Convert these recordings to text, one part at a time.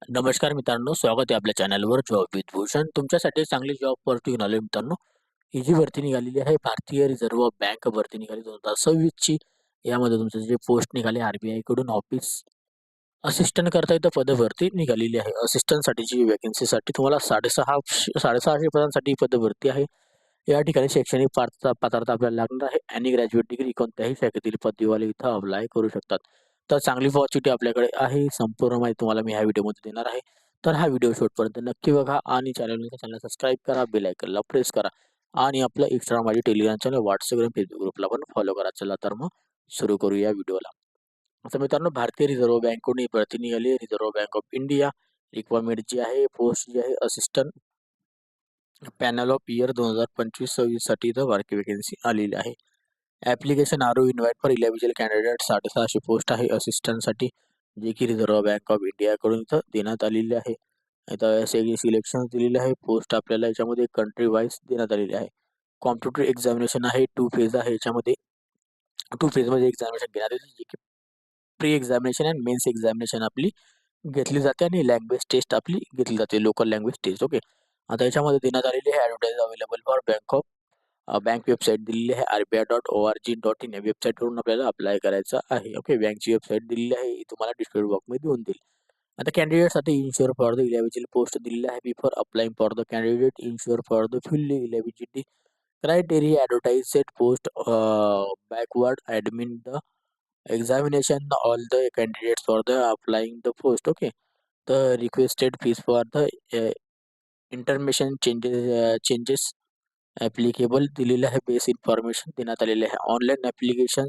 नमस्कार मित्रांनो, स्वागत आहे आपल्या चॅनलवर जॉब विथ भूषण. तुमच्यासाठी चांगली जॉब ऑपॉर्च्युनिटी घेऊन आलोय मित्रांनो. ही जी भरती निघालेली आहे, भारतीय रिझर्व्ह बँक भरती निघाली 2026 ची. यामध्ये तुमचं जे पोस्ट निघाले आर-बी-आय कडून ऑफिस असिस्टंट करता इथं पदभरती निघालेली आहे. असिस्टंटसाठीची व्हॅकन्सीसाठी तुम्हाला 650 पदांसाठी ही पदभरती आहे. या ठिकाणी शैक्षणिक पात्रता आपल्याला लागणार आहे. एनी ग्रॅज्युएट डिग्री कोणत्याही शाखेतील पदवीवाले इथं अप्लाय करू शकतात. तर चांगली अपॉर्च्युनिटी आपल्याकडे आहे. संपूर्ण माहिती तुम्हाला मी ह्या व्हिडिओमध्ये देणार आहे. तर हा व्हिडिओ शेवटपर्यंत नक्की बघा आणि चॅनलला सबस्क्राईब करा, बेल आयकॉनला प्रेस करा आणि आपलं Instagram माझी टेलिग्राम चॅनल, WhatsApp, Facebook ग्रुपला पण फॉलो करा. चला तर मग सुरू करूया व्हिडिओला. आता मित्रांनो, भारतीय रिझर्व्ह बँकडून ही भरती निघाली आहे. Reserve Bank of India requirement जी आहे, पोस्ट जी आहे असिस्टंट पॅनल ऑफ इयर 2025-26 साठी इथं वॅकन्सी आलेली आहे. ॲप्लिकेशन आर ओ invite for eligible candidate 650 post आहे असिस्टंटसाठी, जे की रिझर्व्ह बँक ऑफ इंडियाकडून इथं देण्यात आलेली आहे. इथं सिलेक्शन दिलेले आहे. पोस्ट आपल्याला याच्यामध्ये कंट्री वाईज देण्यात आलेली आहे. कॉम्प्युटर एक्झामिनेशन आहे, 2 फेज आहे याच्यामध्ये. 2 फेजमध्ये एक्झामिनेशन घेण्यात येते, जे की प्री एक्झामिनेशन आणि मेन्स एक्झामिनेशन आपली घेतली जाते आणि लँग्वेज टेस्ट आपली घेतली जाते, लोकल लँग्वेज टेस्ट. ओके. आता याच्यामध्ये देण्यात आलेली आहे advertise available for bank website दिलेली आहे rbi.org.in या वेबसाईटवरून आपल्याला अप्लाय करायचं आहे. ओके. बँकची वेबसाईट दिलेली आहे, ही तुम्हाला डिस्क्रिप्शन बॉक्समध्ये देऊन देईल. आता कॅन्डिडेटसाठी ensure for the eligible post दिलेली आहे. Before applying for the candidate ensure for the fully eligibility criteria advertise set post backward admin the examination all the candidates for the applying the post. Okay, the requested fees for the intermission changes applicable दिलेलं आहे. Base information देण्यात आलेले आहे. Online application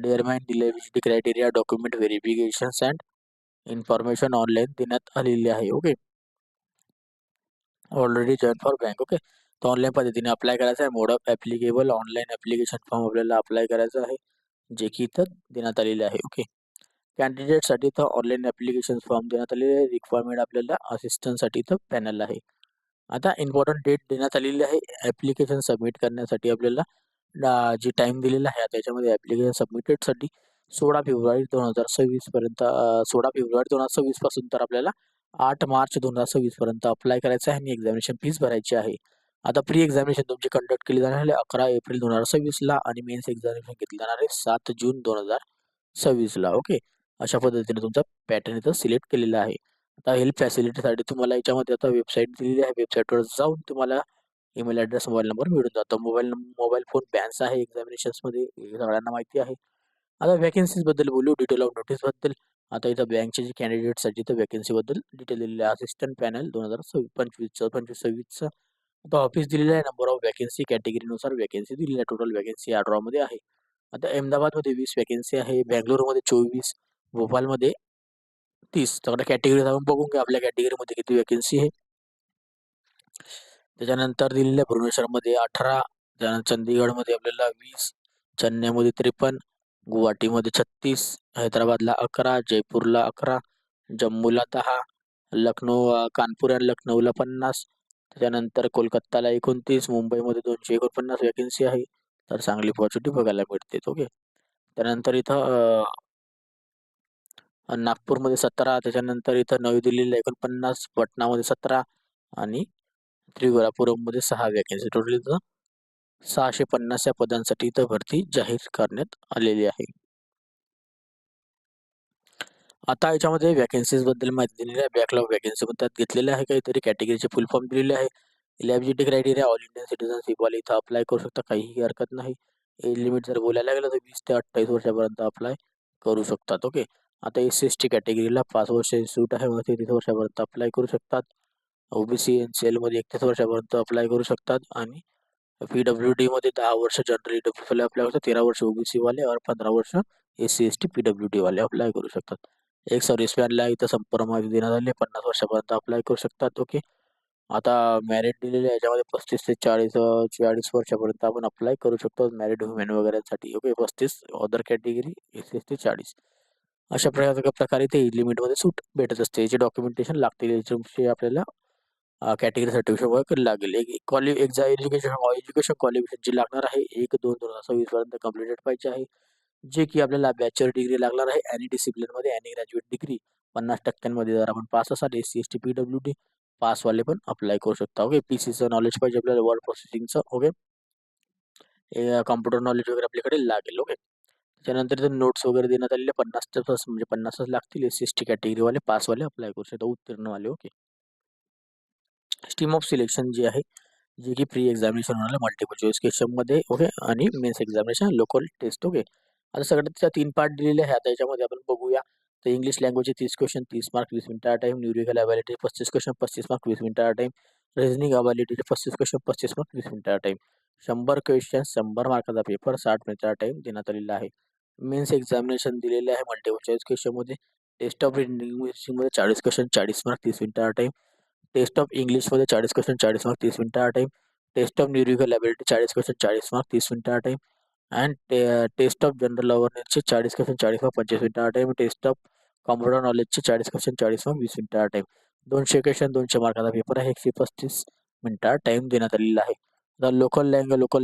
determine दिलेली criteria document verifications and information online देण्यात आलेली आहे. Okay. Already join for bank. Okay. तर ऑनलाईन पद्धतीने अप्लाय करायचा आहे. Mode of applicable online application form आपल्याला अप्लाय करायचा आहे, जे की इथं देण्यात आलेले आहे. ओके. कॅन्डिडेटसाठी इथं ऑनलाईन ॲप्लिकेशन फॉर्म देण्यात आलेले आहे. रिक्वायरमेंट आपल्याला असिस्टंटसाठी इथं पॅनल आहे. आता इम्पॉर्टंट डेट देण्यात आलेली आहे ॲप्लिकेशन सबमिट करण्यासाठी आपल्याला. जी टाईम दिलेला आहे त्याच्यामध्ये ॲप्लिकेशन सबमिटेडसाठी 16 फेब्रुवारी 2026 पर्यंत 16 फेब्रुवारी 2026 पासून तर आपल्याला 8 मार्च 2026 पर्यंत अप्लाय करायचं आहे आणि एक्झामिनेशन फीस भरायची आहे. आता प्री एक्झामिनेशन तुमची कंडक्ट केली जाणार आहे 11 एप्रिल 2026 ला आणि मेन्स एक्झामिनेशन घेतली जाणार आहे 7 जून 2026 ला. ओके. अशा पद्धतीने तुमचा पॅटर्न इथं सिलेक्ट केलेला आहे. आता हेल्प फॅसिलिटीसाठी तुम्हाला याच्यामध्ये आता वेबसाईट दिलेली आहे. वेबसाईटवर जाऊन तुम्हाला ईमेल ॲड्रेस, मोबाईल नंबर मिळून जातो. मोबाईल फोन बॅन्स आहे एक्झामिनेशन्समध्ये, हे सगळ्यांना माहिती आहे. आता व्हॅकन्सीजबद्दल बोलू, डिटेल ऑफ नोटीसबद्दल. आता इथं बँकचे जे कॅन्डिडेटसाठी इथं व्हॅकन्सीबद्दल डिटेल दिलेलं आहे. असिस्टंट पॅनल 2025चं 25-26चं. आता ऑफिस दिलेलं आहे. नंबर ऑफ व्हॅकन्सी कॅटेगरीनुसार व्हॅकन्सी दिलेली आहे. टोटल व्हॅकन्सी 18 मध्ये आहे. आता अहमदाबादमध्ये 20 व्हॅकन्सी आहे. बंगलोरमध्ये 24, भोपाळमध्ये 30. सगळ्या कॅटेगरीज आपण बघून घ्या आपल्या कॅटेगरीमध्ये किती व्हॅकन्सी आहे. त्याच्यानंतर दिलेल्या भुवनेश्वरमध्ये 18, त्यानंतर चंदीगडमध्ये आपल्याला 20, चेन्नईमध्ये 53, गुवाहाटीमध्ये 36, हैदराबादला 11, जयपूरला 11, जम्मूला 10, लखनौ कानपूर आणि लखनौला 50, त्याच्यानंतर कोलकाताला 29, मुंबईमध्ये 249 व्हॅकन्सी आहे. तर चांगली अपॉर्च्युनिटी बघायला मिळते. ओके. त्यानंतर इथं नागपूरमध्ये 17, त्याच्यानंतर इथं नवी दिल्लीला 49, पटनामध्ये 17 आणि त्रिपुरापुरममध्ये 6 व्हॅकन्सी. टोटल इथं 650 या पदांसाठी इथं भरती जाहीर करण्यात आलेली आहे. आता याच्यामध्ये व्हॅकन्सीज बद्दल माहिती दिलेली आहे. बॅकलॉग व्हॅकन्सी पण त्यात घेतलेले आहे. काहीतरी कॅटेगरीचे फुल फॉर्म दिलेले आहे. Eligibility criteria all Indian citizenship वाले इथं अप्लाय करू शकता, काहीही हरकत नाही. एज लिमिट जर बोलायला गेलं तर 20 ते 28 वर्षापर्यंत अप्लाय करू शकतात. ओके. आता SC/ST कॅटेगरीला 5 वर्ष सूट आहे, मग 30 वर्षापर्यंत अप्लाय करू शकतात. OBC NCLमध्ये 31 वर्षापर्यंत अप्लाय करू शकतात आणि PWD मध्ये 10 वर्ष जनरल EWS वाले अप्लाय करतात, 13 वर्ष OBC वाले और 15 वर्ष SC/ST PWD वाले अप्लाय करू शकतात. एक सर्व्हिसमॅनला इथं संपर्क माहिती देण्यात आली, 50 वर्षापर्यंत अप्लाय करू शकतात. ओके. आता मॅरिट दिलेले आहे याच्यामध्ये 35 ते 40 वर्षापर्यंत आपण अप्लाय करू शकतो मॅरिड वुमेन वगैरेसाठी. ओके. 35 other category, SC/ST 40. अशा प्रकारे ते एज लिमिटमध्ये सूट भेटत असते. याचे डॉक्युमेंटेशन लागतील, याच्याविषयी आपल्याला कॅटेगरी सर्टिफिकेट वगैरे लागेल. एज्युकेशन क्वालिफिकेशन जी लागणार आहे 1-2-2026 पर्यंत कंप्लीटेड पाहिजे आहे, जे की आपल्याला बॅचलर डिग्री लागणार आहे. एनी डिसिप्लिनमध्ये एनी ग्रॅज्युएट डिग्री 50% जर आपण पास असाल SC ST PWD पासवाले पण अप्लाय करू शकता. ओके, PCचं नॉलेज पाहिजे आपल्याला, वर्ड प्रोसेसिंगचं. ओके, कॉम्प्युटर नॉलेज वगैरे आपल्याकडे लागेल. ओके, त्याच्यानंतर जर नोट्स वगैरे देण्यात आलेले 50 म्हणजे 50 लागतील. SC ST कॅटेगरीवाले पासवाले अप्लाय करू शकता, उत्तीर्णवाले. ओके, स्ट्रीम ऑफ सिलेक्शन जी आहे, जे की प्री एक्झामिनेशन होणार आहे मल्टिपल चॉईस क्वेश्चनमध्ये. ओके, आणि mains examination local test. Okay, आता सगळ्यात 3 पार्ट दिलेले आहे. आता याच्यामध्ये आपण बघूया. तर इंग्लिश लँग्वेजचे 30 क्वेश्चन 30 मार्क 20 मिनिटा time. Numerical ability 35 question 35 mark 20 मिनिटा टाइम. रिझनिंग अबिलिटीचे 35 क्वेश्चन 35 मार्क 20 मिनिटा टाइम. 100 क्वेश्चन 100 मार्काचा पेपर 60 मिनिटा टाइम देण्यात आलेला आहे. मेन्स एक्झामिनेशन दिलेले आहे मल्टिपल चॉईस क्वेश्चनमध्ये. टेस्ट ऑफ रिडिंग मध्ये 40 क्वेश्चन 40 मार्क 30 मिनिटा टाइम. टेस्ट ऑफ इंग्लिशमध्ये 40 क्वेश्चन 40 मार्क 30 मिनिटा time. Test of numerical ability 40 question 40 mark 30 मिनिटा time. And test of general अवेअरनेसचे 40 क्वेश्चन 40 मार्क 25 मिनिटा टाइम. टेस्ट ऑफ कॉम्प्युटर नॉलेजचे 40 क्वेश्चन 40 मार्क 20 मिनिटा टाइम. 200 क्वेश्चन 200 मार्काचा पेपर आहे. 135 मिनिटा टाइम देण्यात आलेला आहे. आता लोकल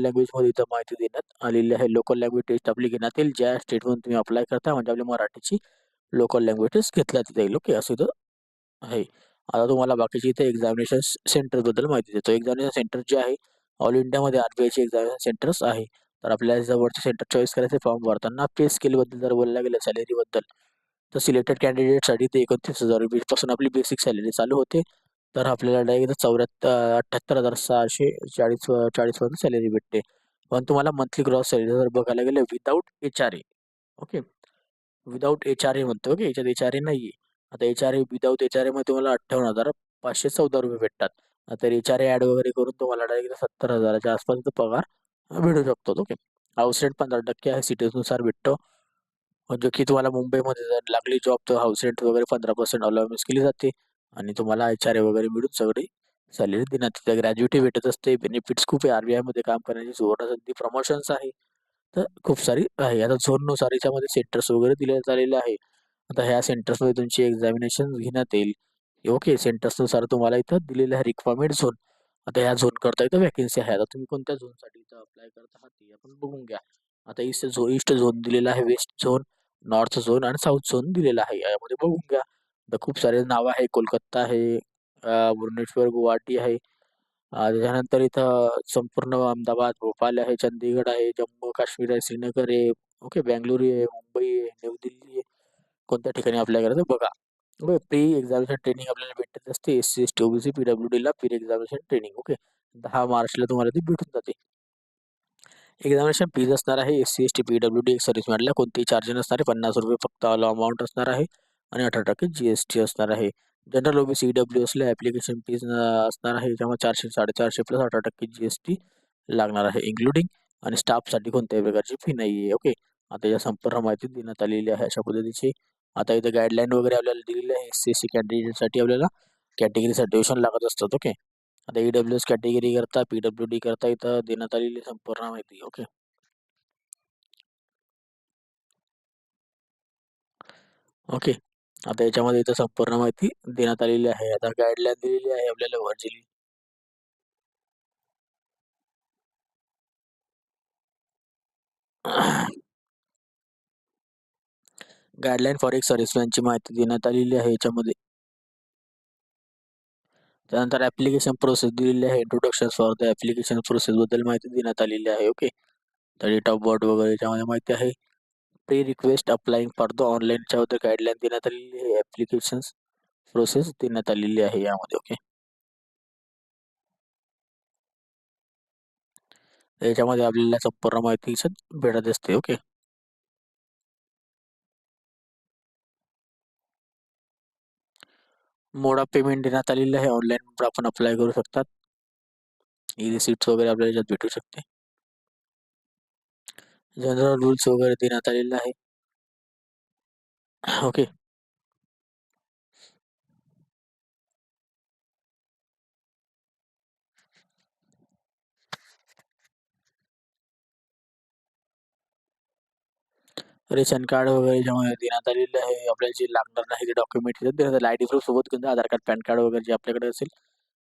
लँग्वेजमध्ये इथं माहिती देण्यात आलेली आहे. लोकल लँग्वेज टेस्ट आपली घेण्यात येईल ज्या स्टेटमधून तुम्ही अप्लाय करता, म्हणजे आपली मराठीची लोकल लँग्वेज टेस्ट घेतल्यात जाईल. ओके, असं इथं आहे. आता तुम्हाला बाकीची इथे एक्झामिनेशन सेंटरबद्दल माहिती देतो. एक्झामिनेशन सेंटर जे आहे, ऑल इंडियामध्ये RBIचे एक्झामिनेशन सेंटर्स आहे. तर आपल्याला जवळचे सेंटर चॉईस करायचे. फॉर्म भरताना पे स्केलबद्दल जर बोलला गेलं, सॅलरीबद्दल, तर सिलेक्टेड कॅन्डिडेटसाठी ते 29,000 रुपयेपासून आपली बेसिक सॅलरी चालू होते. तर आपल्याला डायरेक्ट 78,640 40 सॅलरी भेटते. पण तुम्हाला मंथली ग्रॉस सॅलरी जर बघायला गेलं without HRA. Okay, without HRA म्हणतो. ओके, याच्यात HRA नाहीये. आता HRA विदाऊट HRA मध्ये तुम्हाला 58,514 रुपये भेटतात. तर HRA ऍड वगैरे करून तुम्हाला डायरेक्ट 70,000च्या आसपास पगार भेटू शकतो. ओके, हाऊस रेंट 15% आहे, सिटीजनुसार भेटतो. म्हणजे की तुम्हाला मुंबईमध्ये जर लागली जॉब तर हाऊस रेंट वगैरे 15% अलाउन्स केली जाते आणि तुम्हाला HRA वगैरे मिळून सगळी सॅलरी देण्यात येते. ग्रॅज्युटी भेटत असते. बेनिफिट्स खूप आहे. RBI मध्ये काम करण्याची सुवर्ण संधी, प्रमोशन्स आहे. तर खूप सारी आहे. आता झोननुसार याच्यामध्ये सेंटर्स वगैरे दिले झालेले आहे. आता ह्या सेंटर्समध्ये तुमची एक्झामिनेशन घेण्यात येईल. ओके, सेंटर्सनुसार तुम्हाला इथं दिलेलं आहे रिक्वायरमेंट झोन. आता ह्या झोन करता इथं वॅकन्सी आहे. आता तुम्ही कोणत्या झोनसाठी इथं अप्लाय करत आहात ते आपण बघून घ्या. आता ईस्ट झोन दिलेला आहे, वेस्ट झोन, नॉर्थ झोन आणि साऊथ झोन दिलेला आहे. यामध्ये बघून घ्या. तर खूप सारे नाव आहे. कोलकाता आहे, भुवनेश्वर, गुवाहाटी आहे. त्याच्यानंतर इथं संपूर्ण अहमदाबाद, भोपाळ आहे, चंदीगड आहे, जम्मू काश्मीर आहे, श्रीनगर आहे. ओके, बेंगळुरू आहे, मुंबई आहे, नवी दिल्ली आहे. कोणत्या ठिकाणी अप्लाय करायचं बघा. ओके, प्री एक्झामिनेशन ट्रेनिंग आपल्याला भेटत असते. SC ST OBC PWD ला प्री एक्झामिनेशन ट्रेनिंग. ओके, 10 मार्चला तुम्हाला ती भेटून जाते. एक्झामिनेशन फीज असणार आहे. SC ST PWD सर्व्हिसमॅनला कोणतेही चार्ज नसणार आहे. 50 रुपये फक्त ऑल अमाऊंट असणार आहे आणि 18% GST असणार आहे. जनरल OBC EWS ला ऍप्लिकेशन फीज असणार आहे. त्यामुळे 400 450 प्लस 18% GST लागणार आहे इन्क्लुडिंग. आणि स्टाफसाठी कोणत्याही प्रकारची फी नाही आहे. ओके, आता या संपूर्ण माहिती देण्यात आलेली आहे अशा पद्धतीची. आता इथे गाईडलाईन वगैरे आपल्याला दिलेली आहे. SC SC कॅन्डिडेटसाठी आपल्याला कॅटेगरी सर्टिफिकेशन लागत असतात. ओके, आता EWS कॅटेगरी करता, PWD करता इथं देण्यात आलेली संपूर्ण माहिती. ओके, ओके, आता याच्यामध्ये इथं संपूर्ण माहिती देण्यात आलेली आहे. आता गाईडलाईन दिलेली आहे आपल्याला व्हर्च्युअली. गाईडलाईन फॉर एक सर्व्हिसमॅनची माहिती देण्यात आलेली आहे याच्यामध्ये. त्यानंतर ऍप्लिकेशन प्रोसेस दिलेली आहे. Introduction for the application process बद्दल माहिती देण्यात आलेली आहे. ओके, तर डेट ऑफ बर्थ वगैरे याच्यामध्ये माहिती आहे. Pre request applying for the ऑनलाईनच्या बद्दल गाईडलाईन देण्यात आलेली आहे. ऍप्लिकेशन प्रोसेस देण्यात आलेली आहे यामध्ये. ओके, याच्यामध्ये आपल्याला संपूर्ण माहिती भेटत असते. ओके, मोड ऑफ पेमेंट देण्यात आलेली आहे. ऑनलाईन आपण अप्लाय करू शकतात. ई रिसिप्ट वगैरे आपल्याला याच्यात भेटू शकते. जनरल रूल्स वगैरे देण्यात आलेले आहे. ओके, रेशन कार्ड वगैरे ज्यामध्ये देण्यात आलेले आहे. आपल्याला जे लागणार नाही ते डॉक्युमेंट देण्यात आले. ID प्रूफ सोबत घेऊन जा, आधार कार्ड, पॅन कार्ड वगैरे जे आपल्याकडे असेल.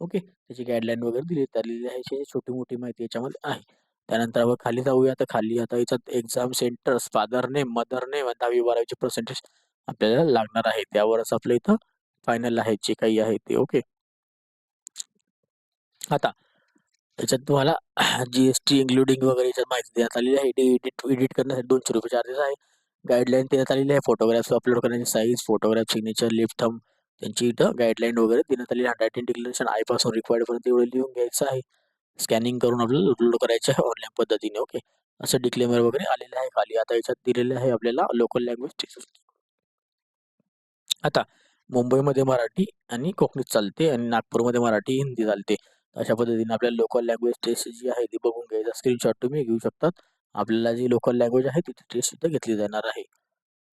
ओके, त्याची गाईडलाईन वगैरे दिली आलेली आहे. छोटी मोठी माहिती याच्यामध्ये आहे. त्यानंतर आपण खाली जाऊया. तर खाली आता याच्यात exam centres, father name, mother name, 10वी 12वीचे पर्सेंटेज आपल्याला लागणार आहे. त्यावरच आपलं इथं फायनल आहे जे काही आहे ते. ओके. आता त्याच्यात तुम्हाला जीएसटी इन्क्लुडिंग वगैरे याच्यात माहिती देण्यात आलेली आहे. एडिट करण्यासाठी ₹200 चार्जेस आहे. गाईडलाईन देण्यात आलेली आहे. फोटोग्राफ्स अपलोड करण्याची size, photograph signature, left thumb त्यांची इथं गाईडलाईन वगैरे देण्यात आलेली आहे. हँडरायटिंग डिक्लेरेशन आयपासून रिक्वायर्डपर्यंत एवढं लिहून घ्यायचं आहे. स्कॅनिंग करून आपल्याला अपलोड करायचं आहे ऑनलाईन पद्धतीने. ओके. असं डिक्लेमर वगैरे आलेलं आहे खाली. आता याच्यात दिलेले आहे आपल्याला लोकल लँग्वेज टेस्ट. आता मुंबईमध्ये मराठी आणि कोकणीत चालते आणि नागपूरमध्ये मराठी, हिंदी चालते. अशा पद्धतीने आपल्याला लोकल लँग्वेज टेस्ट जी आहे ती बघून घ्यायचा. स्क्रीनशॉट तुम्ही घेऊ शकतात. आपल्याला जी लोकल लँग्वेज आहे तिथे टेस्ट इथं घेतली जाणार आहे.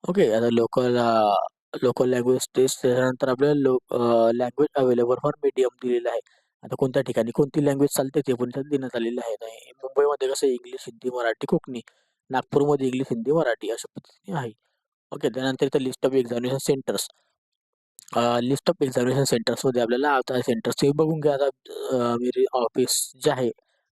ओके. आता लोकल लँग्वेज टेस्ट त्याच्यानंतर आपल्याला लँग्वेज अवेलेबल फॉर मीडियम दिलेलं आहे. आता कोणत्या ठिकाणी कोणती लँग्वेज चालते ते पण त्यात देण्यात आलेलं आहे. आणि मुंबईमध्ये कसं इंग्लिश, हिंदी, मराठी, कोकणी. नागपूरमध्ये इंग्लिश, हिंदी, मराठी अशा पद्धतीने आहे. ओके. त्यानंतर इथं list of examination centres. List of examination सेंटर्समध्ये आपल्याला आता सेंटर्स ते बघून घ्या. आता मी ऑफिस जे आहे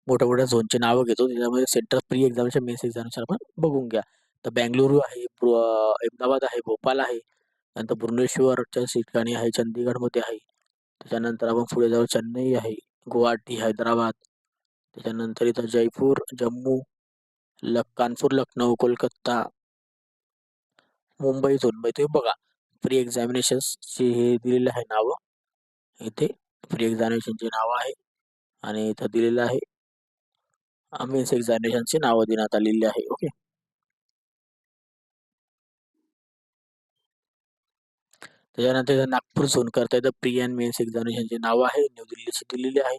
मोठ्या-मोठ्या झोनचे नावं घेतो. त्याच्यामध्ये centre pre examination, mains examination आपण बघून घ्या. तर बेंगळुरू आहे, अहमदाबाद आहे, भोपाळ आहे. नंतर भुवनेश्वरच्या ठिकाणी आहे, चंदीगडमध्ये आहे. त्याच्यानंतर आपण पुढे जाऊ चेन्नई आहे, गुवाहाटी, हैदराबाद. त्याच्यानंतर इथं जयपूर, जम्मू, कानपूर, लखनौ, कोलकाता, मुंबईतून मग ते बघा प्री एक्झामिनेशन्सचे हे दिलेलं आहे नावं. इथे प्री एक्झामिनेशनची नावं आहे आणि इथं दिलेलं आहे मेन्स एक्झामिनेशनची नावं देण्यात आलेली आहे. ओके. त्याच्यानंतर इथं नागपूर झोन करता येतं प्री अँड मेन्स एक्झामिनेशनची नावं आहे. न्यू दिल्लीची दिलेली आहे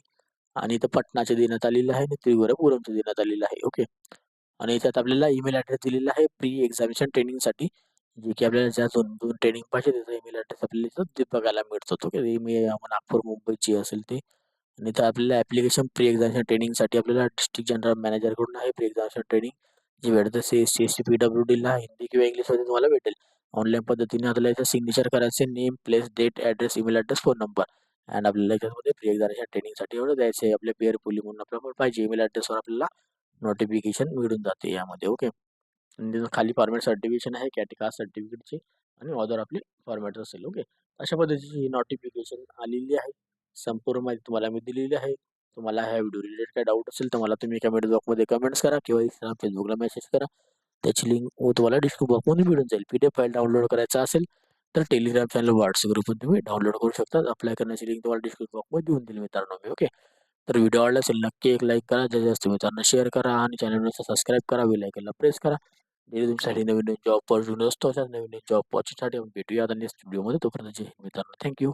आणि इथं पटनाचे देण्यात आलेलं आहे आणि त्रिपुरापुरमचे देण्यात आलेलं आहे. ओके. आणि याच्यात आपल्याला ईमेल ॲड्रेस दिलेला आहे प्री एक्झामिनेशन ट्रेनिंगसाठी. जे की आपल्याला ज्या झोनमधून ट्रेनिंग पाहिजे त्याचा ईमेल ॲड्रेस आपल्याला इथं ते बघायला मिळतो. ओके. ईमेल नागपूर, मुंबईची असेल ते. आणि इथं आपल्याला ॲप्लिकेशन प्री एक्झामिनेशन ट्रेनिंगसाठी आपल्याला डिस्ट्रिक्ट जनरल मॅनेजरकडून आहे प्री एक्झामिनेशन ट्रेनिंग. जी भेटतं CST, ST, PWDला हिंदी किंवा इंग्लिशमध्ये तुम्हाला भेटेल. ऑनलाईन पद्धतीने आपल्याला इथं सिग्नेचर करायचे. Name, place, date, address, email address, phone number. And आपल्याला याच्यामध्ये प्री एक्झामिनेशन ट्रेनिंगसाठी एवढं द्यायचं आहे. आपल्या पेअर पुली म्हणून आपल्याला पाहिजे ईमेल ॲड्रेसवर आपल्याला नोटिफिकेशन मिळून जाते यामध्ये. ओके. आणि त्याचं खाली फॉर्मॅट सर्टिफिकेशन आहे कास्ट सर्टिफिकेटची आणि ऑदर आपले फॉर्मॅट असेल. ओके. अशा पद्धतीची ही नोटिफिकेशन आलेली आहे. संपूर्ण माहिती तुम्हाला मी दिलेली आहे. तुम्हाला ह्या व्हिडिओ रिलेटेड काही डाऊट असेल तर मला तुम्ही कमेंट बॉक्समध्ये कमेंट्स करा किंवा Instagram, Facebookला मेसेज करा. त्याची लिंक तुम्हाला डिस्क्रिप्शन बॉक्समध्ये मिळून जाईल. PDF फाईल डाउनलोड करायचा असेल तर टेलिग्राम चॅनल, WhatsApp ग्रुपवर तुम्ही डाउनलोड करू शकता. अप्लाय करण्याची लिंक तुम्हाला डिस्क्रिप्शन बॉक्समध्ये देऊन देईल मित्रांनो मी. ओके. तर व्हिडिओ आवडला असेल नक्की एक लाईक करा. जास्तीत जास्त मित्रांना शेअर करा आणि चॅनलला सबस्क्राईब करा. बेल आयकॉनला प्रेस करा. डेली तुमच्यासाठी नवीन नवीन जॉब अपॉर्च्युनिटी असतो. अशाच नवीन नवीन जॉब अपॉर्च्युनिटीसाठी आपण भेटूया आता नेक्स्ट व्हिडिओमध्ये. तोपर्यंत जय हिंद मित्रांनो. थँक्यू.